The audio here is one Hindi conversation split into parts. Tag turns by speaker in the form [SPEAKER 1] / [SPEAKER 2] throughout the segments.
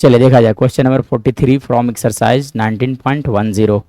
[SPEAKER 1] चलिए देखा जाए क्वेश्चन नंबर 43 फ्रॉम एक्सरसाइज 19.10।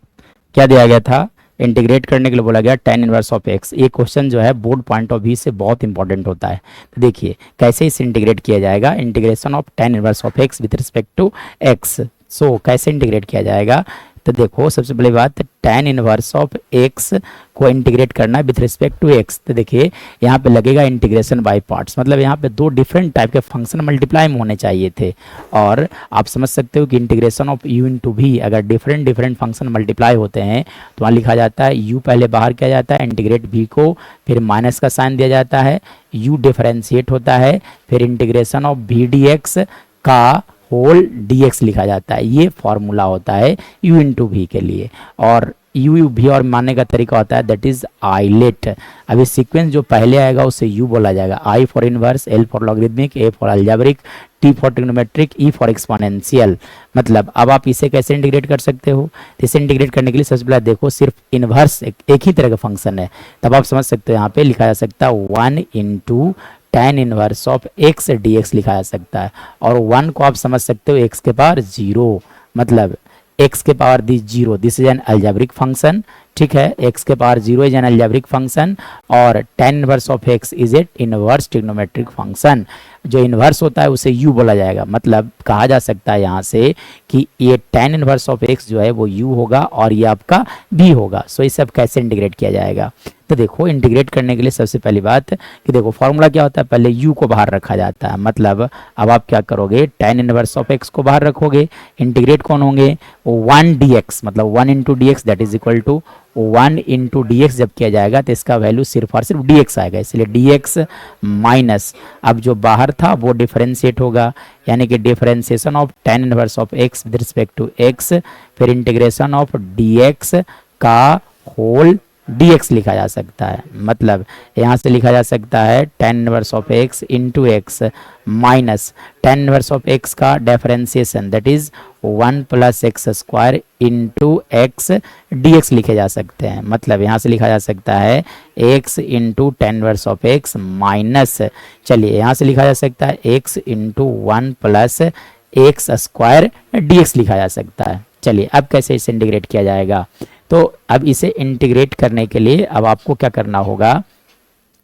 [SPEAKER 1] क्या दिया गया था? इंटीग्रेट करने के लिए बोला गया tan इनवर्स ऑफ x। ये क्वेश्चन जो है बोर्ड पॉइंट ऑफ व्यू से बहुत इंपॉर्टेंट होता है। तो देखिए कैसे इसे इंटीग्रेट किया जाएगा। Integration of tan inverse of x with respect to x। सो कैसे इंटीग्रेट किया जाएगा? तो देखो सबसे पहली बात tan इनवर्स ऑफ x को इंटीग्रेट करना है विथ रिस्पेक्ट टू x। तो देखिए यहाँ पे लगेगा इंटीग्रेशन बाय पार्ट्स, मतलब यहाँ पे दो डिफरेंट टाइप के फंक्शन मल्टीप्लाई में होने चाहिए थे। और आप समझ सकते हो कि इंटीग्रेशन ऑफ u इंटू भी अगर डिफरेंट डिफरेंट फंक्शन मल्टीप्लाई होते हैं तो वहाँ लिखा जाता है u पहले बाहर किया जाता है, इंटीग्रेट v को, फिर माइनस का साइन दिया जाता है, u डिफरेंशिएट होता है, फिर इंटीग्रेशन ऑफ v dx का होल dx लिखा जाता है। ये फॉर्मूला होता है u इंटू वी के लिए। और u भी और मानने का तरीका होता है दैट इज आइलेट। अभी सीक्वेंस जो पहले आएगा उसे u बोला जाएगा। I for inverse, L for logarithmic, A for algebraic, T for trigonometric, E for exponential. मतलब अब आप इसे कैसे इंटीग्रेट कर सकते हो? इसे इंटीग्रेट करने के लिए सबसे पहले देखो सिर्फ इनवर्स एक ही तरह का फंक्शन है, तब आप समझ सकते हो यहाँ पे लिखा जा सकता है 1 into tan inverse of x dx लिखा जा सकता है। और 1 को आप समझ सकते हो x के पावर 0, मतलब x के पावर दी 0, this is an algebraic function. ठीक है, x के power 0 is an algebraic function और tan inverse of x is at inverse trigonometric function. जो इनवर्स होता है उसे u बोला जाएगा। मतलब कहा जा सकता है यहाँ से कि ये tan इनवर्स ऑफ x जो है वो u होगा और ये आपका v होगा। सो इसे अब कैसे इंटीग्रेट किया जाएगा? तो देखो इंटीग्रेट करने के लिए सबसे पहली बात कि देखो फॉर्मूला क्या होता है, पहले u को बाहर रखा जाता है। मतलब अब आप क्या करोगे, tan इनवर्स ऑफ x को बाहर रखोगे, इंटीग्रेट कौन होंगे, 1 dx, मतलब 1 into D X that is equal to 1 into D X. जब किया जाएगा तो इसका वैल्यू सिर्फ और सिर्फ dx आएगा, इसलिए dx माइनस अब जो बाहर था वो डिफरेंशिएट होगा, यानी कि differentiation of tan inverse of x with respect to x, फिर इंटीग्रेशन ऑफ dx का होल dx लिखा जा सकता है। मतलब यहाँ से लिखा जा सकता है tan inverse of x into x minus tan inverse of x का differentiation that is 1 plus X square into x dx लिखे जा सकते हैं। मतलब यहाँ से लिखा जा सकता है x into tan inverse of x minus, चलिए यहाँ से लिखा जा सकता है x into 1 plus X square dx लिखा जा सकता है। चलिए अब कैसे इसे इंटीग्रेट किया जाएगा? तो अब इसे इंटीग्रेट करने के लिए अब आपको क्या करना होगा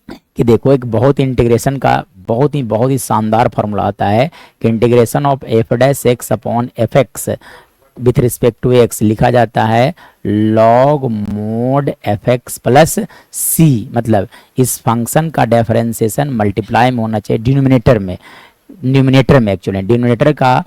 [SPEAKER 1] कि देखो एक बहुत इंटीग्रेशन का बहुत ही शानदार फॉर्मूला आता है कि integration of F dash X upon F X with respect to X लिखा जाता है log mod F X plus C. मतलब इस फंक्शन का डिफरेंशिएशन मल्टीप्लाई में होना चाहिए न्यूमरेटर में एक्चुअली डिनोमिनेटर का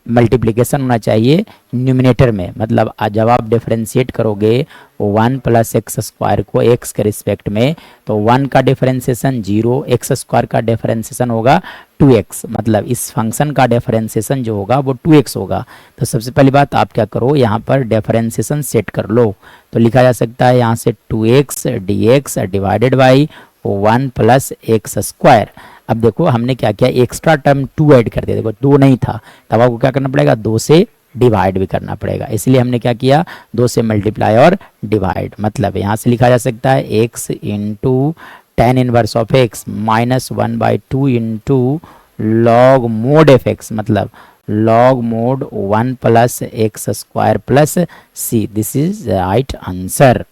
[SPEAKER 1] मल्टीप्लिकेशन होना चाहिए न्यूमिनेटर में। मतलब जब आप डिफरेंशिएट करोगे 1 प्लस एक्स स्क्वायर को x के रिस्पेक्ट में, तो 1 का डिफरेंशिएशन 0, एक्स स्क्वायर का डिफरेंशिएशन होगा 2x। मतलब इस फंक्शन का डिफरेंशिएशन जो होगा वो 2x होगा। तो सबसे पहली बात आप क्या करो, यहाँ पर डिफरेंशिएशन सेट कर लो। तो लिखा जा सकता है यहाँ से 2x dx divided by 1 plus X square. अब देखो हमने क्या किया, एक्स्ट्रा टर्म 2 ऐड कर दिया। देखो 2 नहीं था, तब आपको क्या करना पड़ेगा, 2 से डिवाइड भी करना पड़ेगा, इसलिए हमने क्या किया, 2 से मल्टीप्लाई और डिवाइड। मतलब यहाँ से लिखा जा सकता है x into tan inverse of x minus 1/2 into log mod F X, मतलब log mod 1 plus X square plus C. This is right answer.